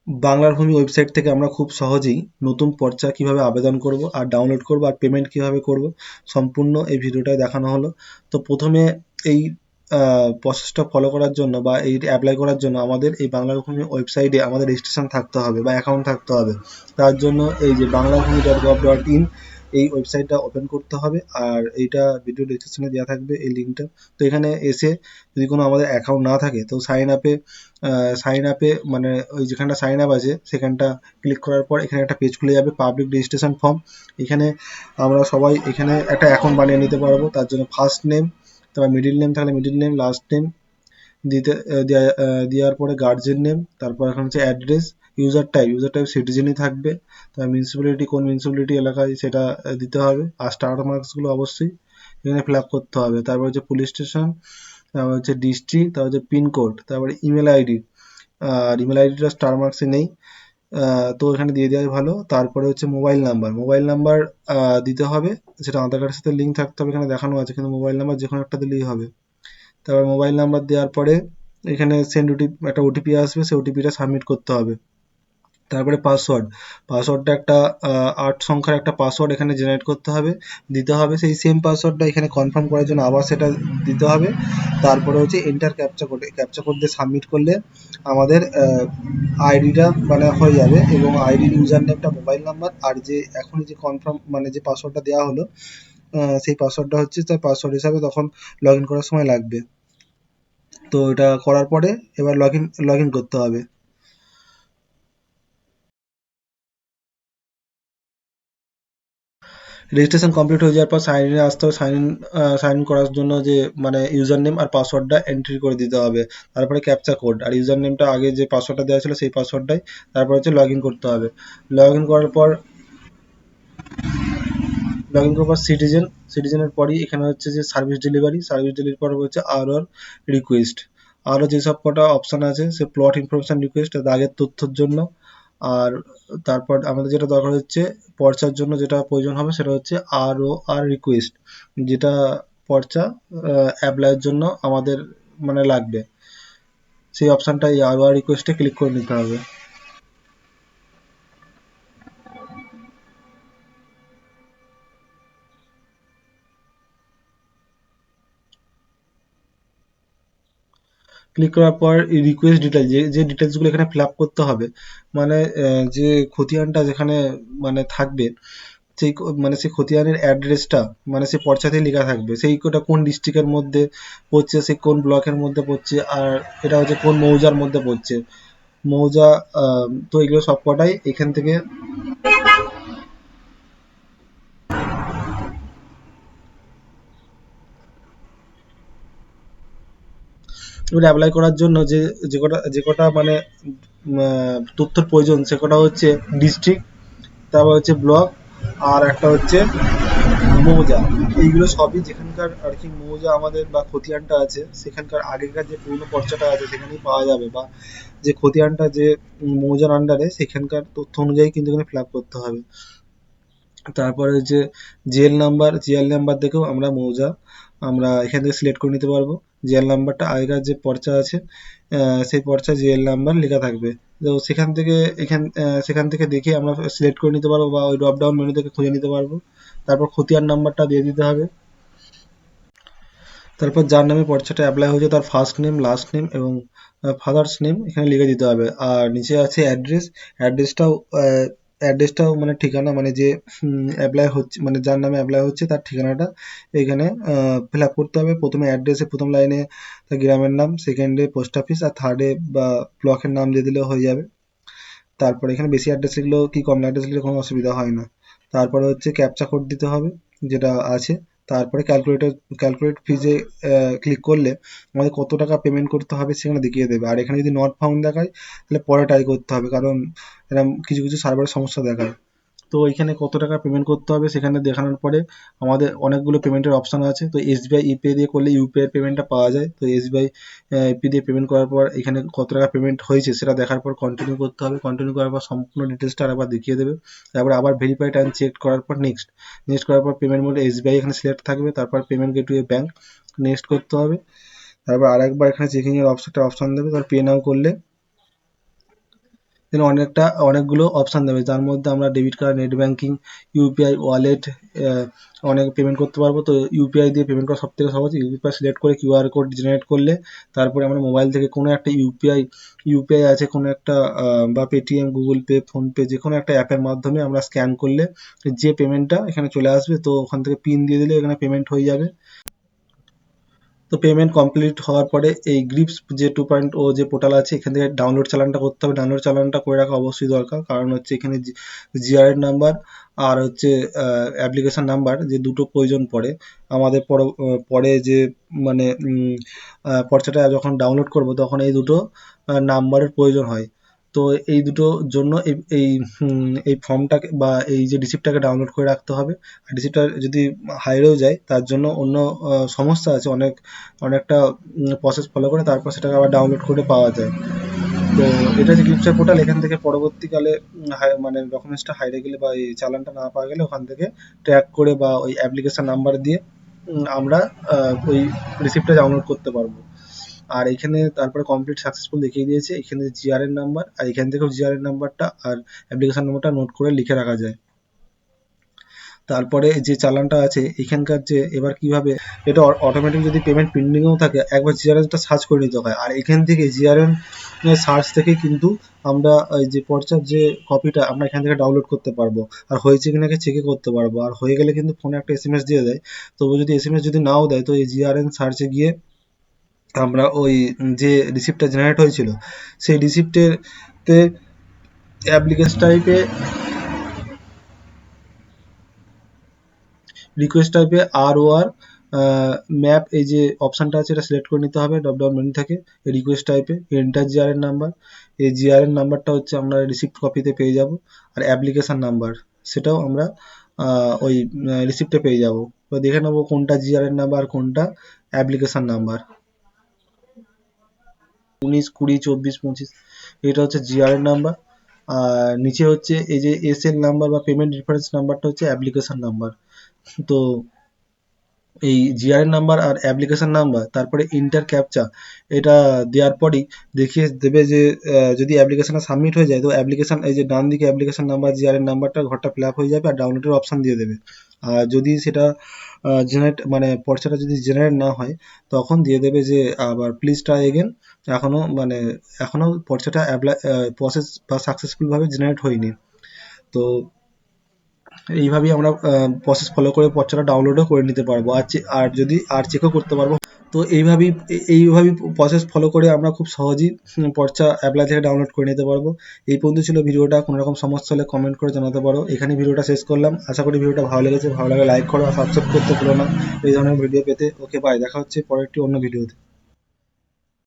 বাংলার ভূমি ওয়েবসাইট থেকে আমরা খুব সহজেই নতুন পর্চা কিভাবে আবেদন করব আর ডাউনলোড করব আর পেমেন্ট কিভাবে করব সম্পূর্ণ এই ভিডিওটায় দেখানো হলো। তো প্রথমে এই প্রসেসটা ফলো করার জন্য বা এই অ্যাপ্লাই করার জন্য আমাদের এই বাংলার ভূমি ওয়েবসাইটে আমাদের রেজিস্ট্রেশন থাকতে হবে বা অ্যাকাউন্ট থাকতে হবে। তার জন্য এই যে বাংলাভূমি.gov.in এই ওয়েবসাইটটা ওপেন করতে হবে, আর এইটা ভিডিও ডেসক্রিপশনে দেওয়া থাকবে এই লিঙ্কটা। তো এখানে এসে যদি কোনো আমাদের অ্যাকাউন্ট না থাকে তো সাইন আপে মানে ওই যেখানটা সাইন আপ আছে সেখানটা ক্লিক করার পর এখানে একটা পেজ খুলে যাবে, পাবলিক রেজিস্ট্রেশন ফর্ম। এখানে আমরা সবাই এখানে একটা অ্যাকাউন্ট বানিয়ে নিতে পারবো। তার জন্য ফার্স্ট নেম, তারপর মিডিল নেম থাকলে মিডিল নেম, লাস্ট নেম দেওয়ার পরে গার্জেন নেম, তারপর এখন হচ্ছে অ্যাড্রেস, ইউজার টাইপ সিটিজেনই থাকবে। তার মিউনিসিপ্যালিটি কোন মিউনিসিপ্যালিটি এলাকায় সেটা দিতে হবে, আর স্টার মার্কসগুলো অবশ্যই এখানে ফিল আপ করতে হবে। তারপর হচ্ছে পুলিশ স্টেশন, তারপর হচ্ছে ডিস্ট্রিক্ট, তারপর হচ্ছে পিনকোড, তারপরে ইমেল আইডি। আর ইমেল আইডিটা স্টার মার্কসে নেই, তো এখানে দিয়ে দেওয়াই ভালো। তারপরে হচ্ছে মোবাইল নাম্বার দিতে হবে, সেটা আধার কার্ডের সাথে লিঙ্ক থাকতে হবে, এখানে দেখানো আছে, কিন্তু মোবাইল নাম্বার যে কোনো একটা দিলেই হবে। তারপর মোবাইল নাম্বার দেওয়ার পরে এখানে একটা ওটিপি আসবে, সেই ওটিপিটা সাবমিট করতে হবে। তারপরে পাসওয়ার্ডটা একটা ৮ সংখ্যার একটা পাসওয়ার্ড এখানে জেনারেট করতে হবে, দিতে হবে। সেই সেম পাসওয়ার্ডটা এখানে কনফার্ম করার জন্য আবার সেটা দিতে হবে। তারপরে হচ্ছে এন্টার ক্যাপচা কোড দিয়ে সাবমিট করলে আমাদের আইডিটা মানে হয়ে যাবে, এবং আইডির ইউজার নেমটা মোবাইল নাম্বার, আর যে এখনই যে কনফার্ম মানে যে পাসওয়ার্ডটা দেওয়া হলো সেই পাসওয়ার্ডটা হচ্ছে তার পাসওয়ার্ড হিসাবে তখন লগ ইন করার সময় লাগবে। তো এটা করার পরে এবার লগ ইন করতে হবে। রেজিস্ট্রেশন কমপ্লিট হয়ে যাওয়ার পর সাইন ইনে আসতে হবে। সাইন ইন করার জন্য যে মানে ইউজার নেম আর পাসওয়ার্ডটা এন্ট্রি করে দিতে হবে। তারপরে ক্যাপচা কোড আর ইউজার নেমটা আগে যে পাসওয়ার্ডটা দেওয়া ছিল সেই পাসওয়ার্ডটাই, তারপর হচ্ছে লগ ইন করতে হবে। লগ ইন করার পর সিটিজেনের পরই এখানে হচ্ছে যে সার্ভিস ডেলিভারির পর হচ্ছে আর রিকোয়েস্ট। আরও যেসব কটা অপশান আছে সে প্লট ইনফরমেশন রিকোয়েস্ট আগের তথ্যের জন্য। আর তারপর আমাদের যেটা দরকার হচ্ছে পর্চার জন্য যেটা প্রয়োজন হবে সেটা হচ্ছে আর রিকোয়েস্ট, যেটা পর্চা অ্যাপ্লাইয়ের জন্য আমাদের মানে লাগবে। সেই অপশানটা এই আর রিকোয়েস্টে ক্লিক করে নিতে হবে। ক্লিক করার পর এই রিকোয়েস্ট ডিটেল যে ডিটেলসগুলো এখানে ফিল আপ করতে হবে, মানে যে খতিয়ানটা যেখানে মানে থাকবে মানে সেই খতিয়ানের অ্যাড্রেসটা মানে সেই পর্চাতেই লেখা থাকবে, সেই ওটা কোন ডিস্ট্রিক্টের মধ্যে পড়ছে, সে কোন ব্লকের মধ্যে পড়ছে, আর এটা হচ্ছে কোন মৌজার মধ্যে পড়ছে। মৌজা তো এগুলো সব কটাই এখান থেকে এবার অ্যাপ্লাই করার জন্য যে কটা মানে তথ্যের প্রয়োজন সে কটা হচ্ছে ডিস্ট্রিক্ট, তারপর হচ্ছে ব্লক, আর একটা হচ্ছে মৌজা। এইগুলো সবই যেখানকার আর কি মৌজা আমাদের বা খতিয়ানটা আছে সেখানকার আগেকার যে পুরনো পর্চাটা আছে সেখানেই পাওয়া যাবে, বা যে খতিয়ানটা যে মৌজার আন্ডারে সেখানকার তথ্য অনুযায়ী কিন্তু এখানে ফিল আপ করতে হবে। তারপরে হচ্ছে জিএল নাম্বার দেখেও আমরা এখান থেকে সিলেক্ট করে নিতে পারবো। জিএল নাম্বারটা আগেকার যে পর্চা আছে সেই পর্চা জিএল নাম্বার লেখা থাকবে। তো সেখান থেকে দেখে আমরা সিলেক্ট করে নিতে পারবো, বা ওই ড্রপ ডাউন মেনু থেকে খুঁজে নিতে পারবো। তারপর খতিয়ান নাম্বারটা দিয়ে দিতে হবে। তারপর যার নামে পর্চাটা অ্যাপ্লাই হয়েছে তার ফার্স্ট নেম, লাস্ট নেম এবং ফাদার্স নেম এখানে লিখে দিতে হবে। আর নিচে আছে অ্যাড্রেসটাও অ্যাড্রেসটাও মানে ঠিকানা, মানে যে অ্যাপ্লাই হচ্ছে মানে যার নামে অ্যাপ্লাই হচ্ছে তার ঠিকানাটা এখানে ফিল আপ করতে হবে। প্রথমে অ্যাড্রেসে প্রথম লাইনে তার গ্রামের নাম, সেকেন্ডে পোস্ট অফিস, আর থার্ডে বা ব্লকের নাম দিয়ে দিলেও হয়ে যাবে। তারপরে এখানে বেশি অ্যাড্রেস লিখলেও কি কম অ্যাড্রেস লিখলে কোনো অসুবিধা হয় না। তারপরে হচ্ছে ক্যাপচা কোড দিতে হবে যেটা আছে। তারপরে ক্যালকুলেট ফিজে ক্লিক করলে আমাদের কত টাকা পেমেন্ট করতে হবে সেখানে দেখিয়ে দেবে। আর এখানে যদি নট ফাউন্ড দেখায় তাহলে পরে ট্রাই করতে হবে, কারণ এরকম কিছু কিছু সার্ভারের সমস্যা দেখায়। তো এখানে কত টাকা পেমেন্ট করতে হবে সেখানে দেখানোর পরে আমাদের অনেকগুলো পেমেন্টের অপশান আছে। তো এসবিআই ইউপিআই দিয়ে করলে ইউপিআই পেমেন্টটা পাওয়া যায়। তো এসবিআই ইউপি দিয়ে পেমেন্ট করার পর এখানে কত টাকা পেমেন্ট হয়েছে সেটা দেখার পর কন্টিনিউ করতে হবে। কন্টিনিউ করার পর সম্পূর্ণ ডিটেলসটা আরেকবার দেখিয়ে দেবে। তারপরে আবার ভেরিফাইড অ্যান্ড চেক করার পর নেক্সট করার পর পেমেন্ট মোড এসবিআই এখানে সিলেক্ট থাকবে। তারপর পেমেন্ট গেটওয়ে ব্যাঙ্ক নেক্সট করতে হবে। তারপর আরেকবার এখানে চেকিংয়ের অপশান দেবে, তারপর পে নাও করলে দেন অনেকগুলো অপশান দেবে, যার মধ্যে আমরা debit card, net banking, UPI, wallet, অনেক পেমেন্ট করতে পারবো। তো ইউপিআই দিয়ে পেমেন্ট করা সবথেকে সহজ। ইউপিআই সিলেক্ট করে কিউআর কোড জেনারেট করলে তারপরে আমরা মোবাইল থেকে কোনো একটা ইউপিআই আছে কোনো একটা, বা পেটিএম, গুগল পে, ফোনপে, যে কোনো একটা অ্যাপের মাধ্যমে আমরা স্ক্যান করলে যে পেমেন্টটা এখানে চলে আসবে। তো ওখান থেকে পিন দিয়ে দিলে এখানে পেমেন্ট হয়ে যাবে। তো পেমেন্ট কমপ্লিট হওয়ার পরে এই গ্রিপস যে 2.0 যে পোর্টাল আছে, এখান থেকে ডাউনলোড চালানটা করতে হবে। ডাউনলোড চালানটা করে রাখা অবশ্যই দরকার, কারণ হচ্ছে এখানে জিআরএন নাম্বার আর হচ্ছে অ্যাপ্লিকেশন নাম্বার, যে দুটো প্রয়োজন পড়ে আমাদের পরে যে মানে পর্চাটা যখন ডাউনলোড করব তখন এই দুটো নাম্বারের প্রয়োজন হয়। তো এই দুটোর জন্য এই ফর্মটাকে বা এই যে রিসিপ্টটাকে ডাউনলোড করে রাখতে হবে। আর রিসিপ্টটা যদি হারিয়েও যায় তার জন্য অন্য সমস্যা আছে, অনেকটা প্রসেস ফলো করে তারপর সেটাকে আবার ডাউনলোড করে পাওয়া যায়। তো এটা যে গ্রিপসের পোর্টাল, এখান থেকে পরবর্তীকালে মানে ডকুমেন্টসটা হারিয়ে গেলে বা এই চালানটা না পাওয়া গেলে ওখান থেকে ট্র্যাক করে বা ওই অ্যাপ্লিকেশন নাম্বার দিয়ে আমরা ওই রিসিপ্টটা ডাউনলোড করতে পারবো। আর এখানে তারপরে কমপ্লিট সাকসেসফুল দেখিয়ে দিয়েছে। এখানে জিআরএন নাম্বার, আর এখান থেকেও জিআরএন নাম্বারটা আর অ্যাপ্লিকেশন নাম্বারটা নোট করে লিখে রাখা যায়। তারপরে যে চালানটা আছে এখানকার যে এবার কিভাবে এটা অটোমেটিক, যদি পেমেন্ট পেন্ডিংয়েও থাকে একবার জিআরএনটা সার্চ করে নিতে হয়। আর এখান থেকে জিআরএন সার্চ থেকে কিন্তু আমরা এই যে পর্চার যে কপিটা আমরা এখান থেকে ডাউনলোড করতে পারবো, আর হয়েছে কিনা চেকও করতে পারবো। আর হয়ে গেলে কিন্তু ফোনে একটা এসএমএস দিয়ে দেয়। তবু যদি এসএমএস যদি নাও দেয়, তো এই জিআরএন সার্চে গিয়ে আমরা ওই যে রিসিপ্টটা জেনারেট হয়েছিল সেই রিসিপ্টের তে অ্যাপ্লিকেশন টাইপে রিকোয়েস্ট টাইপে ROR ম্যাপ, এই যে অপশানটা আছে এটা সিলেক্ট করে নিতে হবে ড্রপ ডাউন মেনু থেকে। রিকোয়েস্ট টাইপে এন্টার জিআরএন নাম্বার, এই জিআরএন নাম্বারটা হচ্ছে আমরা রিসিপ্ট কপিতে পেয়ে যাব। আর অ্যাপ্লিকেশন নাম্বার সেটাও আমরা ওই রিসিপ্টে পেয়ে যাব। তো দেখে নেবো কোনটা জিআরএন নাম্বার কোনটা অ্যাপ্লিকেশন নাম্বার। 19, 20, 24, 25 এটা হচ্ছে জিআরএন নাম্বার। আর নিচে হচ্ছে এই যে এসএল নাম্বার বা পেমেন্ট রেফারেন্স নাম্বারটা হচ্ছে অ্যাপ্লিকেশন নাম্বার। তো এই জিআরএন নাম্বার আর অ্যাপ্লিকেশন নাম্বার তারপরে ইন্টার ক্যাপচা এটা দেওয়ার পরই দেখিয়ে দেবে যে যদি অ্যাপ্লিকেশনটা সাবমিট হয়ে যায় তো অ্যাপ্লিকেশন, এই যে ডান দিকে অ্যাপ্লিকেশন নাম্বার জিআরএন নাম্বারটা ঘরটা ফিল আপ হয়ে যাবে আর ডাউনলোডের অপশান দিয়ে দেবে। আর যদি সেটা জেনারেট মানে পর্চাটা যদি জেনারেট না হয় তখন দিয়ে দেবে যে আবার প্লিজ ট্রাই এগেন, এখনো পর্চাটা প্রসেস বা সাকসেসফুলভাবে জেনারেট হয়নি। তো এইভাবেই আমরা প্রসেস ফলো করে পর্চাটা ডাউনলোডও করে নিতে পারবো। আর যদি চেকও করতে পারবো। তো এইভাবেই প্রসেস ফলো করে আমরা খুব সহজেই পর্চা অ্যাপ্লাই থেকে ডাউনলোড করে নিতে পারবো। এই পর্যন্ত ছিল ভিডিওটা। কোনো রকম সমস্যা হলে কমেন্ট করে জানাতে পারো। এখানে ভিডিওটা শেষ করলাম। আশা করি ভিডিওটা ভালো লেগেছে। ভালো লাগলে লাইক করো আর সাবস্ক্রাইব করতে ভুলো না এই ধরনের ভিডিও পেতে। ওকে বাই, দেখা হচ্ছে পরের একটি অন্য ভিডিওতে।